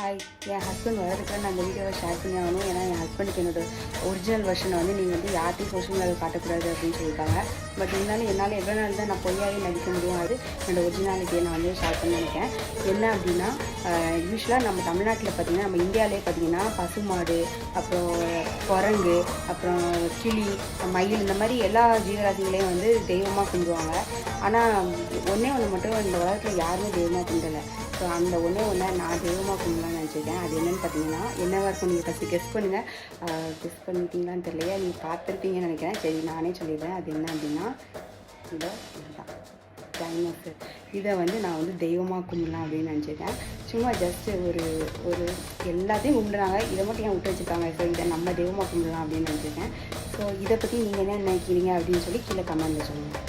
Hi, என் husband வரதுக்குள்ள நான் இந்த வீடியோவை ஷேர் பண்ணி ஆகணும். ஏன்னா என் ஹஸ்பண்டுக்கு என்னோட ஒரிஜினல் வெர்ஷனை வந்து நீங்கள் வந்து யார்ட்டையும் சோஷியல் மீடியாவில் காட்டக்கூடாது அப்படின்னு சொல்லியிருக்காங்க. பட் இருந்தாலும் என்னால் எவ்வளோ நாள் தான் நான் பொய்யாவே நடிக்க முடியும். அது என்னோடய ஒரிஜினாலிட்டியை நான் வந்து ஷேர் பண்ணி நினைக்கிறேன். என்ன அப்படின்னா, யூஸ்வலாக நம்ம தமிழ்நாட்டில் பார்த்திங்கன்னா, நம்ம இந்தியாவிலே பார்த்திங்கன்னா பசுமாடு, அப்புறம் குரங்கு, அப்புறம் கிளி, மயில், இந்த மாதிரி எல்லா ஜீவராசிகளையும் வந்து தெய்வமாக கும்பிடுவாங்க. ஆனால் ஒன்றே ஒன்று மட்டும் இந்த உலகத்தில் யாருமே தெய்வமாக கும்பிடலை. ஸோ அந்த ஒன்றே நான் தெய்வமாக கும்பிடலாம்னு நினச்சிருக்கேன். அது என்னென்னு பார்த்தீங்கன்னா, என்னவாக இருக்கும் நீங்கள் ஃபஸ்ட்டு கெஸ் பண்ணுங்கள். கெஸ் பண்ணிட்டீங்களான்னு தெரியலையா, நீங்கள் பார்த்துருப்பீங்கன்னு நினைக்கிறேன். சரி, நானே சொல்லிடுறேன். அது என்ன அப்படின்னா, இதுதான் டைனோசர். இதை வந்து நான் வந்து தெய்வமாக கும்பிடலாம் அப்படின்னு நினச்சிருக்கேன். சும்மா ஜஸ்ட்டு ஒரு எல்லாத்தையும் கும்பிடுறாங்க, இதை மட்டும் ஏன் விட்டு வச்சுருக்காங்க. ஸோ இதை நம்ம தெய்வமாக கும்பிடலாம் அப்படின்னு நினச்சிருக்கேன். ஸோ இதை பற்றி நீங்கள் என்ன நினைக்கிறீங்க அப்படின்னு சொல்லி கீழே கமெண்ட்டில் சொல்லுங்கள்.